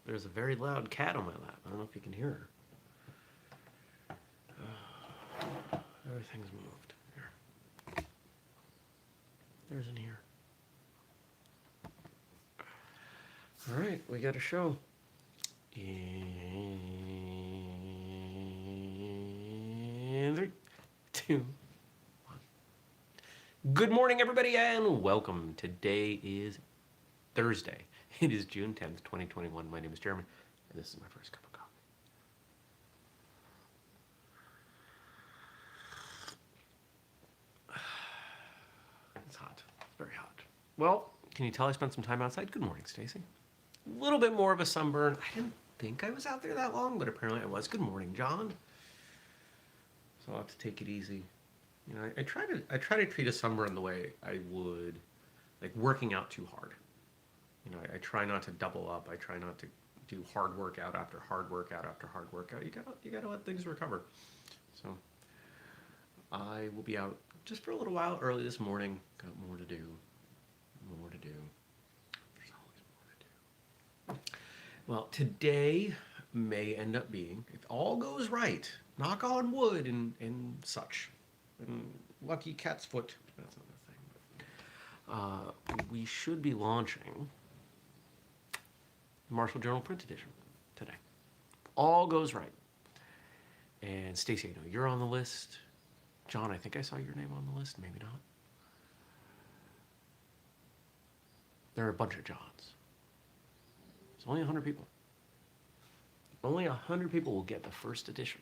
There's a very loud cat on my lap. I don't know if you can hear her. Everything's moved. Here. There's an ear. All right, we got a show. In 3, 2, 1. Good morning, everybody, and welcome. Today is Thursday. It is June 10th, 2021. My name is Jeremy, and this is my first cup of coffee. It's hot. It's very hot. Well, can you tell I spent some time outside? Good morning, Stacy. A little bit more of a sunburn. I didn't think I was out there that long, but apparently I was. Good morning, John. So I'll have to take it easy. You know, I try to treat a sunburn the way I would, like, working out too hard. You know, I try not to double up. I try not to do hard workout after hard workout after hard workout. You gotta let things recover. So I will be out just for a little while early this morning. Got more to do. More to do. There's always more to do. Well, today may end up being, if all goes right, knock on wood and such, and lucky cat's foot. That's another thing. We should be launching the Marshall Journal print edition today. All goes right. And Stacy, I know you're on the list. John, I think I saw your name on the list. Maybe not. There are a bunch of Johns. It's only 100 people. Only 100 people will get the first edition.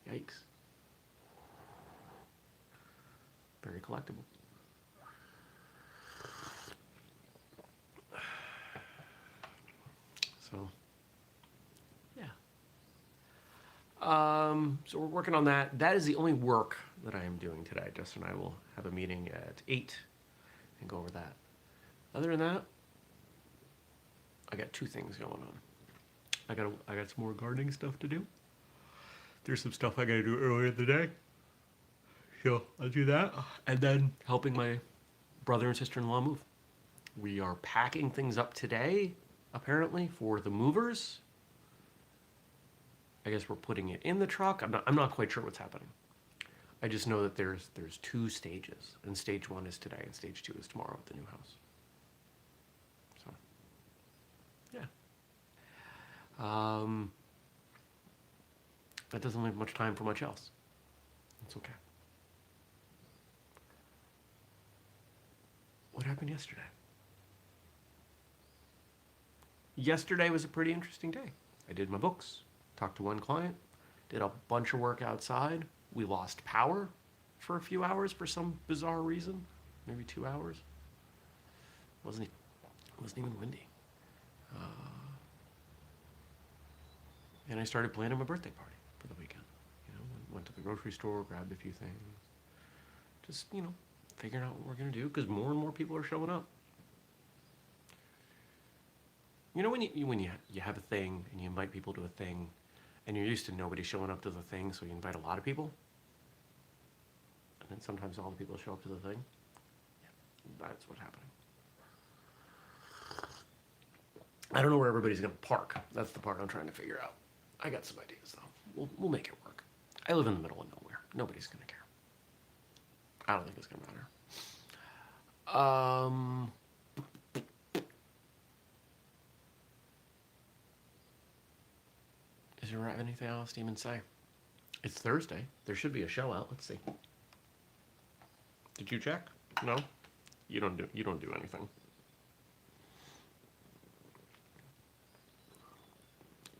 Yikes. Very collectible. So, yeah. So we're working on that. That is the only work that I am doing today. Justin and I will have a meeting at 8 and go over that. Other than that, I got two things going on. I got some more gardening stuff to do. There's some stuff I gotta do earlier in the day. So I'll do that. And then helping my brother and sister-in-law move. We are packing things up today, apparently, for the movers. I guess we're putting it in the truck. I'm not quite sure what's happening. I just know that there's two stages, and stage 1 is today, and stage 2 is tomorrow at the new house. So, yeah. That doesn't leave much time for much else. It's okay. What happened yesterday? Yesterday was a pretty interesting day. I did my books, talked to one client, did a bunch of work outside. We lost power for a few hours for some bizarre reason, maybe 2 hours. It wasn't even windy. And I started planning my birthday party for the weekend. You know, went to the grocery store, grabbed a few things. Just, you know, figuring out what we're gonna do because more and more people are showing up. You know, when you have a thing and you invite people to a thing, and you're used to nobody showing up to the thing, so you invite a lot of people, and then sometimes all the people show up to the thing. Yeah, that's what's happening. I don't know where everybody's gonna park. That's the part I'm trying to figure out. I got some ideas though. We'll make it work. I live in the middle of nowhere. Nobody's gonna care. I don't think it's gonna matter. Is there anything else to even say? It's Thursday. There should be a show out. Let's see. Did you check? No? You don't do anything.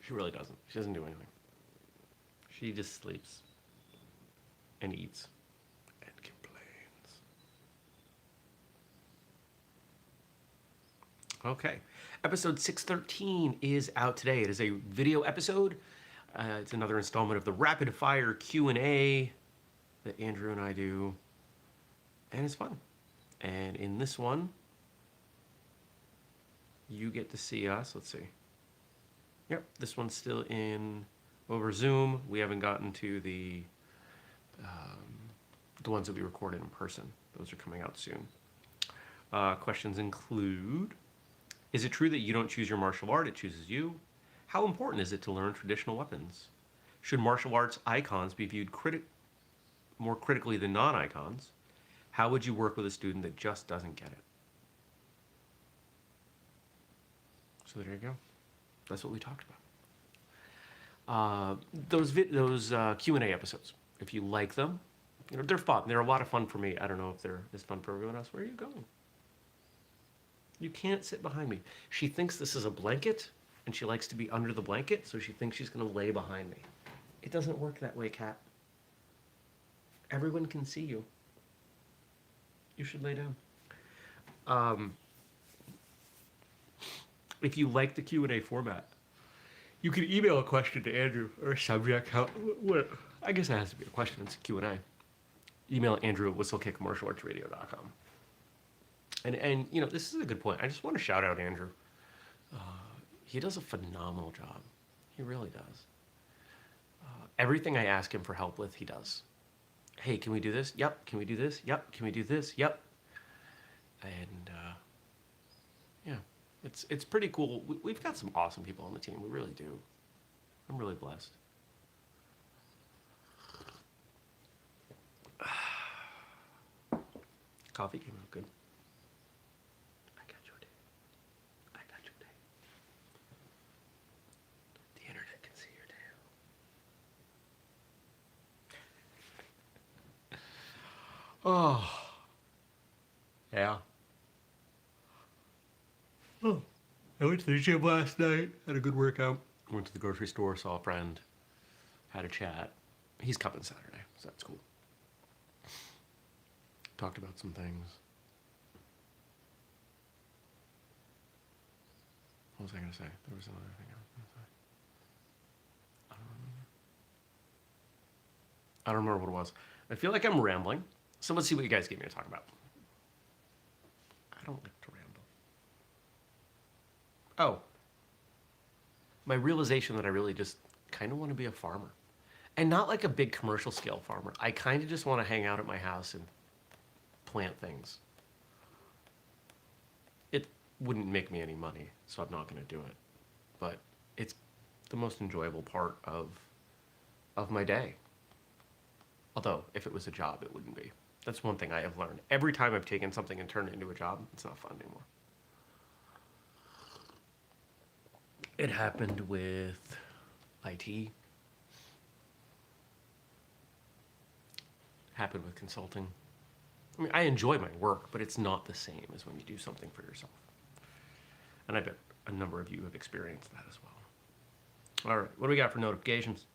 She really doesn't. She doesn't do anything. She just sleeps and eats and complains. Okay. Episode 613 is out today. It is a video episode. It's another installment of the rapid fire Q&A that Andrew and I do. And it's fun. And in this one, you get to see us. Let's see. Yep, this one's still in over Zoom. We haven't gotten to the ones that we recorded in person. Those are coming out soon. Questions include, Is it true that you don't choose your martial art, it chooses you? How important is it to learn traditional weapons? Should martial arts icons be viewed more critically than non-icons? How would you work with a student that just doesn't get it? So there you go. That's what we talked about. Those Q&A episodes, if you like them, they're fun. They're a lot of fun for me. I don't know if they're as fun for everyone else. Where are you going? You can't sit behind me. She thinks this is a blanket, and she likes to be under the blanket, so she thinks she's going to lay behind me. It doesn't work that way, Kat. Everyone can see you. You should lay down. If you like the Q&A format, you can email a question to Andrew or a subject. I guess it has to be a question. It's a Q&A. Email Andrew at whistlekickmartialartsradio.com. And this is a good point. I just want to shout out Andrew. He does a phenomenal job. He really does. Everything I ask him for help with, he does. Hey, can we do this? Yep. Can we do this? Yep. Can we do this? Yep. And yeah, it's pretty cool. We've got some awesome people on the team. We really do. I'm really blessed. Coffee came out good. I got your day. I got your day. The internet can see your day. Oh. Yeah. Oh. I went to the gym last night. Had a good workout. Went to the grocery store, saw a friend. Had a chat. He's coming Saturday, so that's cool. Talked about some things. What was I going to say? There was another thing I was going to say. I don't remember what it was. I feel like I'm rambling. So let's see what you guys get me to talk about. I don't like to ramble. Oh. My realization that I really just kind of want to be a farmer. And not like a big commercial scale farmer. I kind of just want to hang out at my house and plant things. It wouldn't make me any money, so I'm not going to do it. But it's the most enjoyable part of my day. Although, if it was a job, it wouldn't be. That's one thing I have learned. Every time I've taken something and turned it into a job, it's not fun anymore. It happened with IT. Happened with consulting. I mean, I enjoy my work, but it's not the same as when you do something for yourself. And I bet a number of you have experienced that as well. All right, what do we got for notifications?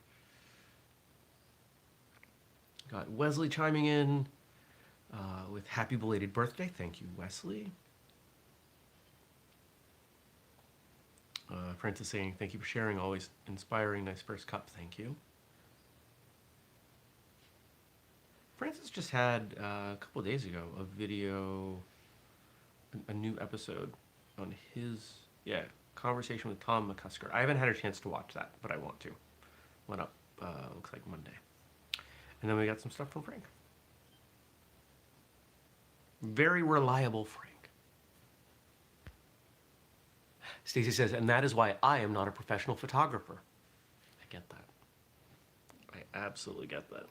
Got Wesley chiming in with happy belated birthday. Thank you, Wesley. Francis saying, thank you for sharing, always inspiring, nice first cup, thank you. Francis just had, a couple of days ago, a video, a new episode on his, conversation with Tom McCusker. I haven't had a chance to watch that, but I want to. Went up, looks like Monday. And then we got some stuff from Frank. Very reliable Frank. Stacy says, and that is why I am not a professional photographer. I get that. I absolutely get that.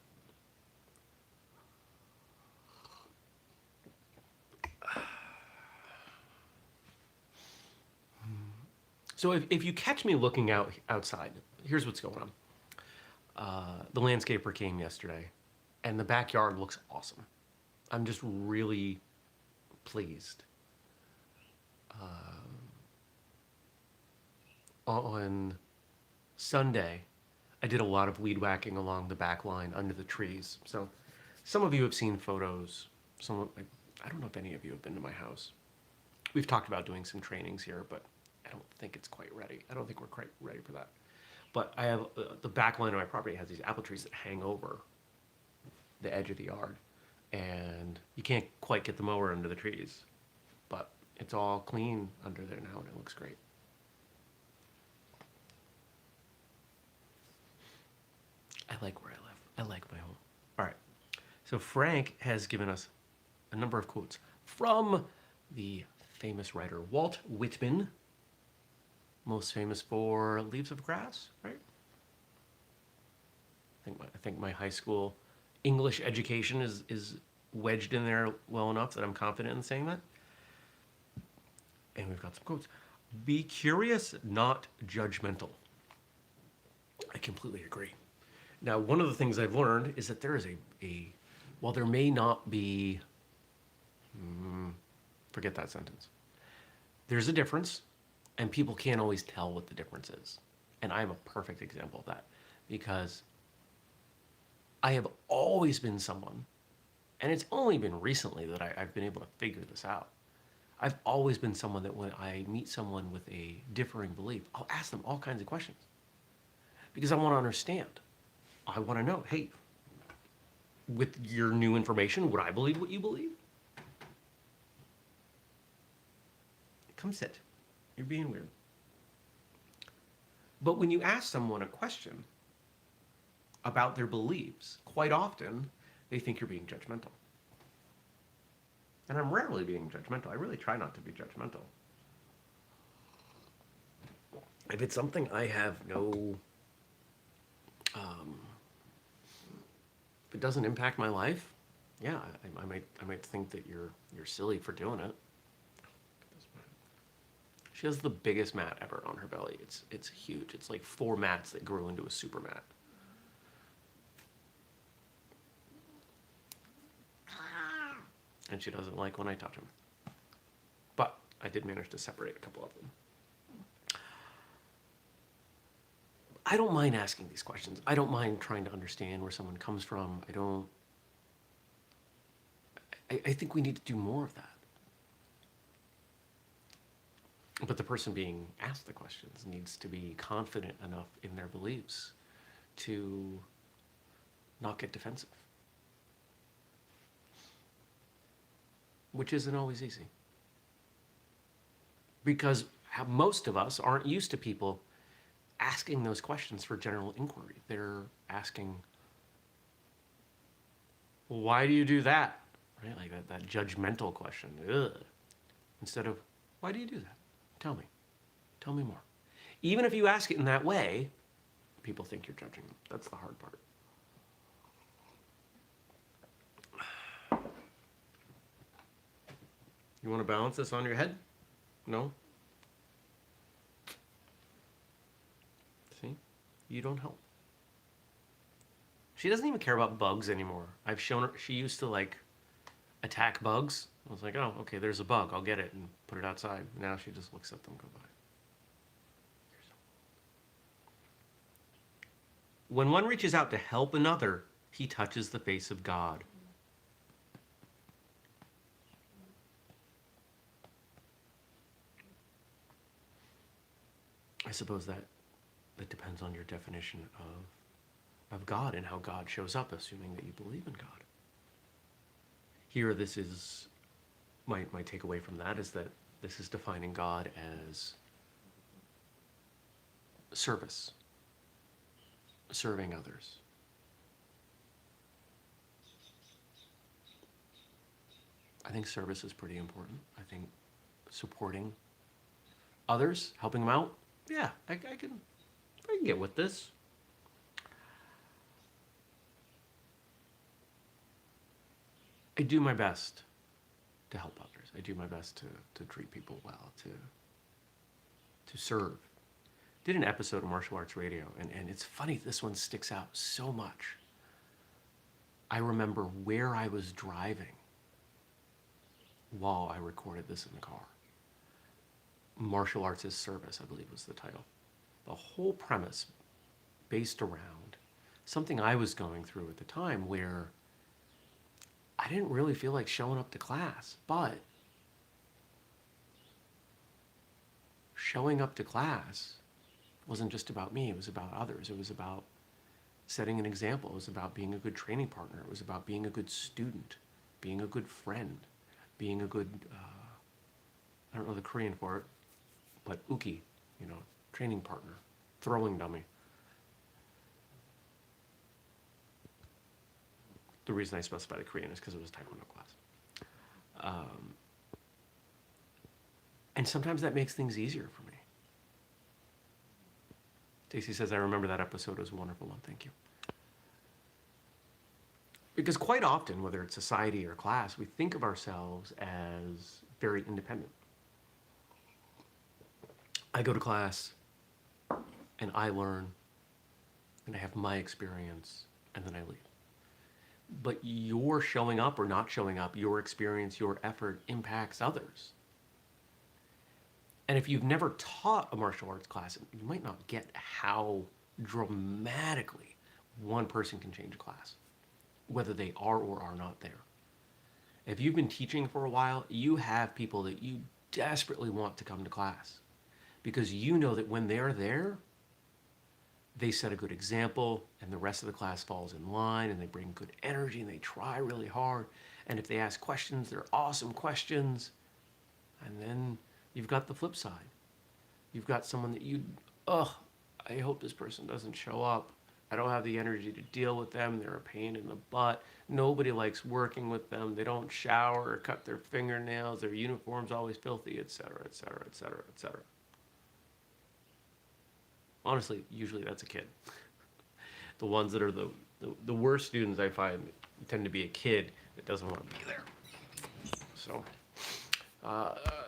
So if you catch me looking outside, here's what's going on. The landscaper came yesterday, and the backyard looks awesome. I'm just really pleased. On Sunday, I did a lot of weed whacking along the back line under the trees. So some of you have seen photos. I don't know if any of you have been to my house. We've talked about doing some trainings here, but I don't think it's quite ready. I don't think we're quite ready for that. But I have the back line of my property has these apple trees that hang over the edge of the yard. And you can't quite get the mower under the trees. But it's all clean under there now, and it looks great. I like where I live. I like my home. All right. So Frank has given us a number of quotes from the famous writer Walt Whitman. most famous for Leaves of Grass, right? I think my high school English education is wedged in there well enough that I'm confident in saying that. And we've got some quotes. Be curious, not judgmental. I completely agree. Now, one of the things I've learned is that there is while there may not be, forget that sentence. There's a difference, and people can't always tell what the difference is. And I'm a perfect example of that because I have always been someone, and it's only been recently that I've been able to figure this out. I've always been someone that when I meet someone with a differing belief, I'll ask them all kinds of questions because I want to understand. I want to know, hey, with your new information, would I believe what you believe? Come sit. You're being weird. But when you ask someone a question about their beliefs, quite often they think you're being judgmental. And I'm rarely being judgmental. I really try not to be judgmental. If it's something I have no, if it doesn't impact my life, yeah, I might think that you're silly for doing it. She has the biggest mat ever on her belly. It's huge. It's like 4 mats that grew into a super mat. And she doesn't like when I touch them. But I did manage to separate a couple of them. I don't mind asking these questions. I don't mind trying to understand where someone comes from. I think we need to do more of that. But the person being asked the questions needs to be confident enough in their beliefs to not get defensive. Which isn't always easy. Because most of us aren't used to people asking those questions for general inquiry. They're asking, well, why do you do that? Right? Like that judgmental question. Ugh. Instead of, why do you do that? Tell me. Tell me more. Even if you ask it in that way, people think you're judging them. That's the hard part. You want to balance this on your head? No? See? You don't help. She doesn't even care about bugs anymore. I've shown her, she used to like attack bugs. I was like, oh, okay, there's a bug. I'll get it and put it outside. Now she just looks at them go by. When one reaches out to help another, he touches the face of God. I suppose that depends on your definition of God and how God shows up, assuming that you believe in God. Here, this is my takeaway from that is that this is defining God as service, serving others. I think service is pretty important. I think supporting others, helping them out, yeah, I can get with this. I do my best to help others. I do my best to treat people well, to serve. Did an episode of Martial Arts Radio, and it's funny, this one sticks out so much. I remember where I was driving while I recorded this in the car. Martial Arts as Service, I believe was the title. The whole premise based around something I was going through at the time where I didn't really feel like showing up to class, but showing up to class wasn't just about me, it was about others. It was about setting an example. It was about being a good training partner. It was about being a good student, being a good friend, being a good, I don't know the Korean for it, but uki, training partner, throwing dummy. The reason I specify the Korean is because it was Taekwondo class. And sometimes that makes things easier for me. Stacy says, I remember that episode. It was a wonderful one. Thank you. Because quite often, whether it's society or class, we think of ourselves as very independent. I go to class and I learn and I have my experience and then I leave. But your showing up or not showing up, your experience, your effort impacts others. And if you've never taught a martial arts class, you might not get how dramatically one person can change a class, whether they are or are not there. If you've been teaching for a while, you have people that you desperately want to come to class because you know that when they're there, they set a good example and the rest of the class falls in line and they bring good energy and they try really hard. And if they ask questions, they're awesome questions. And then you've got the flip side. You've got someone that I hope this person doesn't show up. I don't have the energy to deal with them. They're a pain in the butt. Nobody likes working with them. They don't shower or cut their fingernails. Their uniform's always filthy, etc., etc., etc., etc. Honestly, usually that's a kid. The ones that are the worst students I find tend to be a kid that doesn't want to be there. So,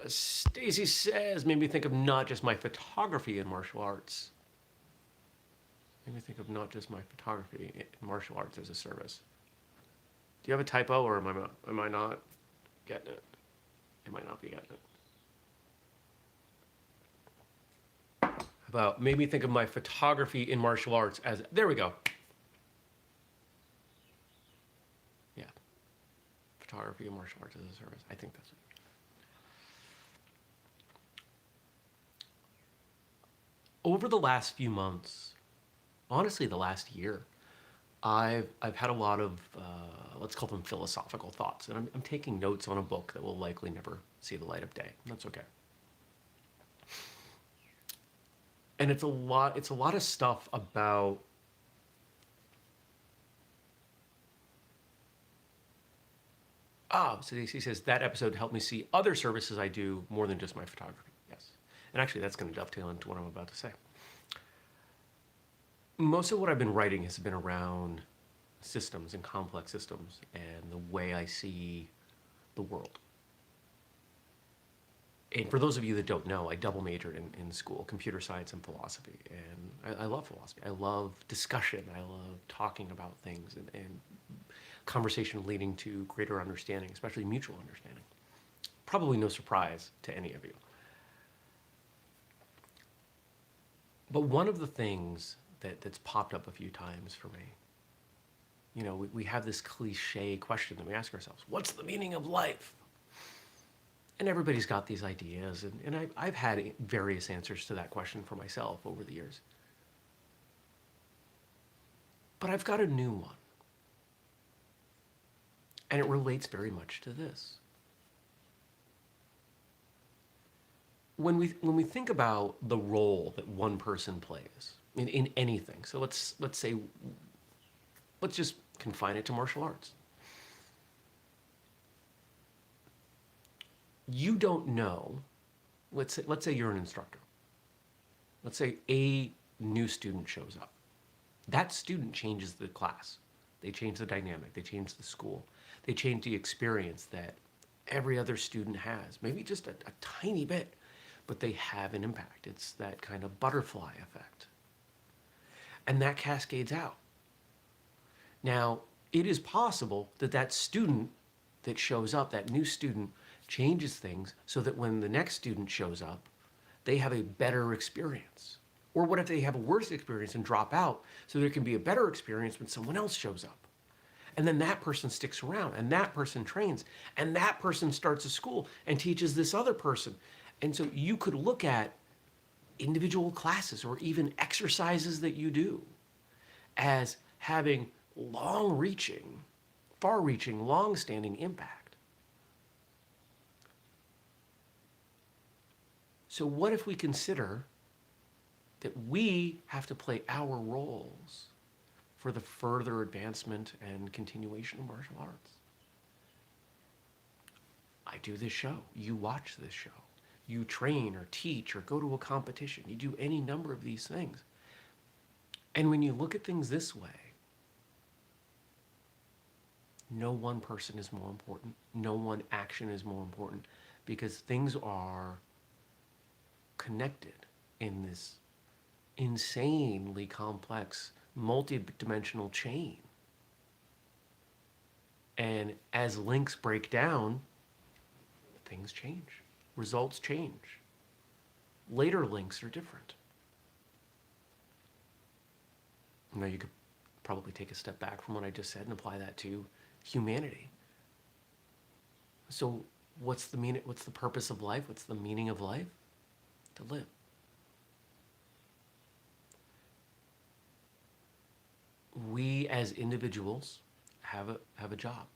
Stacy says, made me think of not just my photography in martial arts. Made me think of not just my photography in martial arts as a service. Do you have a typo or am I not getting it? I might not be getting it. About made me think of my photography in martial arts as, there we go. Yeah. Photography in martial arts as a service. I think that's it. Over the last few months, honestly the last year, I've had a lot of, let's call them philosophical thoughts. And I'm taking notes on a book that will likely never see the light of day. That's okay. And it's a lot of stuff about so he says that episode helped me see other services I do more than just my photography. Yes. And actually that's going to dovetail into what I'm about to say. Most of what I've been writing has been around systems and complex systems and the way I see the world. And for those of you that don't know, I double majored in school, computer science and philosophy. And I love philosophy. I love discussion. I love talking about things and conversation leading to greater understanding, especially mutual understanding. Probably no surprise to any of you. But one of the things that's popped up a few times for me, you know, we have this cliche question that we ask ourselves, what's the meaning of life? And everybody's got these ideas, and I've had various answers to that question for myself over the years. But I've got a new one. And it relates very much to this. When we think about the role that one person plays in anything, so let's just confine it to martial arts. You don't know, let's say you're an instructor. Let's say a new student shows up. That student changes the class. They change the dynamic. They change the school. They change the experience that every other student has. Maybe just a tiny bit, but they have an impact. It's that kind of butterfly effect. And that cascades out. Now, it is possible that that student that shows up, that new student, changes things so that when the next student shows up, they have a better experience. Or what if they have a worse experience and drop out so there can be a better experience when someone else shows up? And then that person sticks around and that person trains and that person starts a school and teaches this other person. And so you could look at individual classes or even exercises that you do as having long-reaching, far-reaching, long-standing impact. So what if we consider that we have to play our roles for the further advancement and continuation of martial arts? I do this show. You watch this show. You train or teach or go to a competition. You do any number of these things. And when you look at things this way, no one person is more important. No one action is more important, because things are connected in this insanely complex, multi-dimensional chain. And as links break down, things change. Results change. Later links are different. Now you could probably take a step back from what I just said and apply that to humanity. So what's the meaning? What's the purpose of life? What's the meaning of life? To live. We as individuals have a job.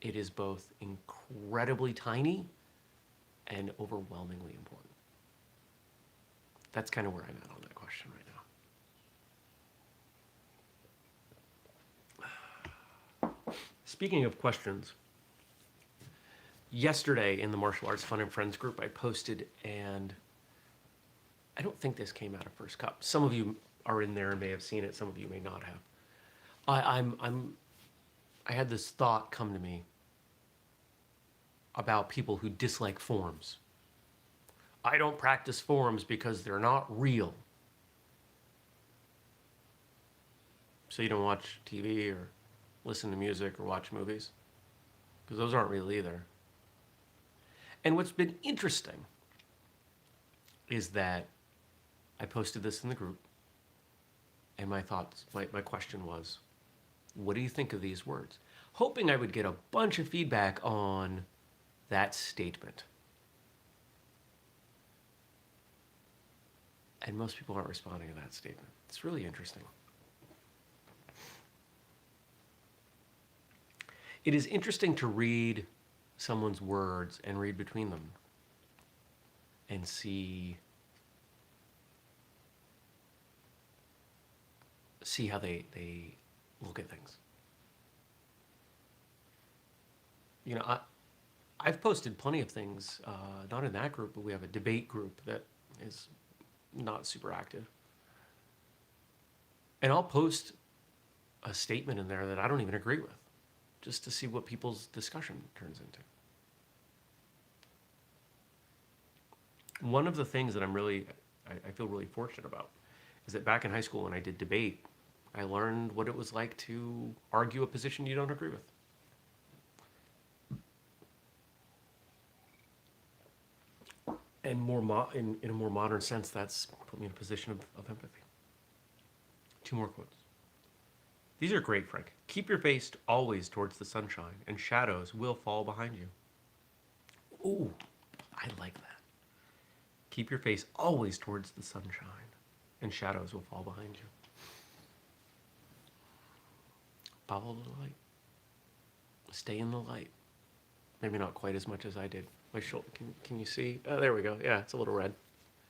It is both incredibly tiny and overwhelmingly important. That's kind of where I'm at on that question right now. Speaking of questions, yesterday in the Martial Arts Fun and Friends group, I posted, and I don't think this came out of First Cup. Some of you are in there and may have seen it. Some of you may not have. I had this thought come to me about people who dislike forms. I don't practice forms because they're not real. So you don't watch TV or listen to music or watch movies? Because those aren't real either. And what's been interesting is that I posted this in the group, and my question was, what do you think of these words? Hoping I would get a bunch of feedback on that statement. And most people aren't responding to that statement. It's really interesting. It is interesting to read someone's words and read between them and see how they look at things. You know, I've posted plenty of things, not in that group, but we have a debate group that is not super active. And I'll post a statement in there that I don't even agree with, just to see what people's discussion turns into. One of the things that I feel really fortunate about is that back in high school when I did debate, I learned what it was like to argue a position you don't agree with. And in a more modern sense, that's put me in a position of empathy. 2 more quotes. These are great, Frank. Keep your face always towards the sunshine, and shadows will fall behind you. Ooh, I like that. Keep your face always towards the sunshine, and shadows will fall behind you. Follow the light. Stay in the light. Maybe not quite as much as I did. My shoulder, can you see? Oh, there we go. Yeah, it's a little red.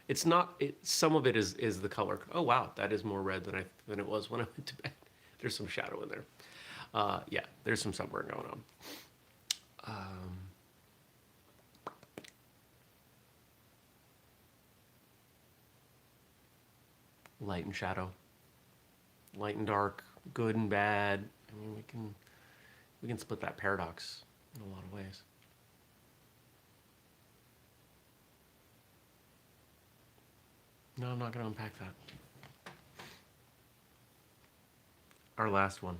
It's not, some of it is the color. Oh, wow, that is more red than it was when I went to bed. There's some shadow in there. Yeah, there's some sunburn going on. Light and shadow. Light and dark, good and bad. I mean, we can split that paradox in a lot of ways. No, I'm not going to unpack that. Our last one.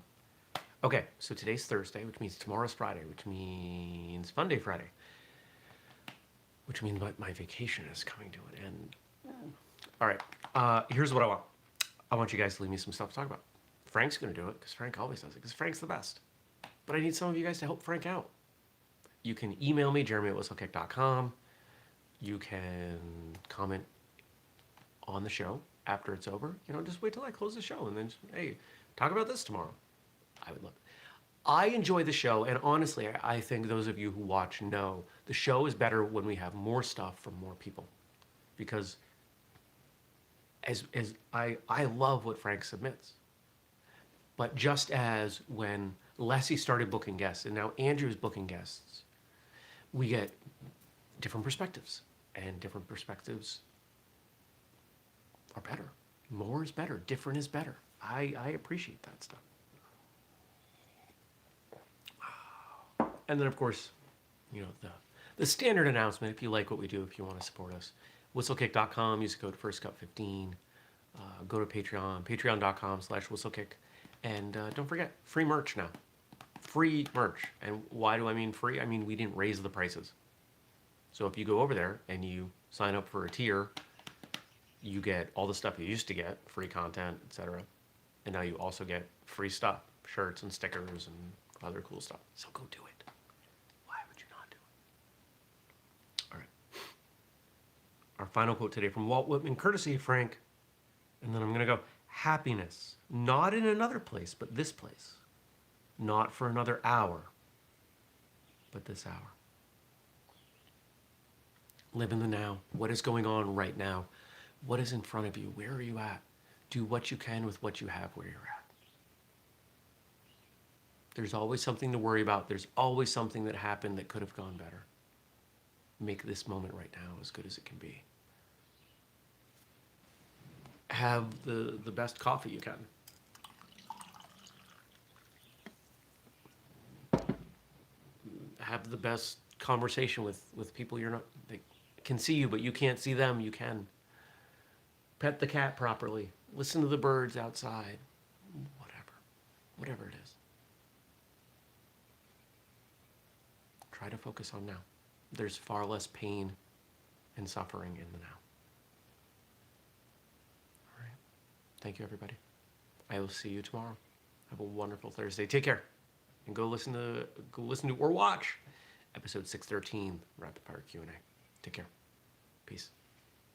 Okay, so today's Thursday, which means tomorrow's Friday, which means Fun Day Friday, which means my vacation is coming to an end. All right, here's what I want. I want you guys to leave me some stuff to talk about. Frank's going to do it, because Frank always does it, because Frank's the best. But I need some of you guys to help Frank out. You can email me, jeremy@whistlekick.com. You can comment on the show after it's over. You know, just wait till I close the show and then, hey, talk about this tomorrow. I would love it. I enjoy the show, and honestly, I think those of you who watch know the show is better when we have more stuff from more people. Because as I love what Frank submits. But just as when Leslie started booking guests and now Andrew's booking guests, we get different perspectives, and different perspectives are better. More is better. Different is better. I appreciate that stuff. And then, of course, the standard announcement, if you like what we do, if you want to support us, whistlekick.com, use the code FIRSTCUP15. Go to Patreon, patreon.com/whistlekick. And don't forget, free merch now. Free merch. And why do I mean free? I mean, we didn't raise the prices. So if you go over there and you sign up for a tier, you get all the stuff you used to get, free content, etc. And now you also get free stuff, shirts and stickers and other cool stuff. So go do it. Why would you not do it? All right. Our final quote today from Walt Whitman, courtesy of Frank. And then I'm going to go, happiness, not in another place, but this place. Not for another hour, but this hour. Live in the now. What is going on right now? What is in front of you? Where are you at? Do what you can with what you have where you're at. There's always something to worry about. There's always something that happened that could have gone better. Make this moment right now as good as it can be. Have the best coffee you can. Have the best conversation with people they can see you, but you can't see them. You can. Pet the cat properly. Listen to the birds outside. Whatever it is. Try to focus on now. There's far less pain and suffering in the now. All right. Thank you, everybody. I will see you tomorrow. Have a wonderful Thursday. Take care. And go listen to or watch episode 613, Rapid Fire Q&A. Take care. Peace.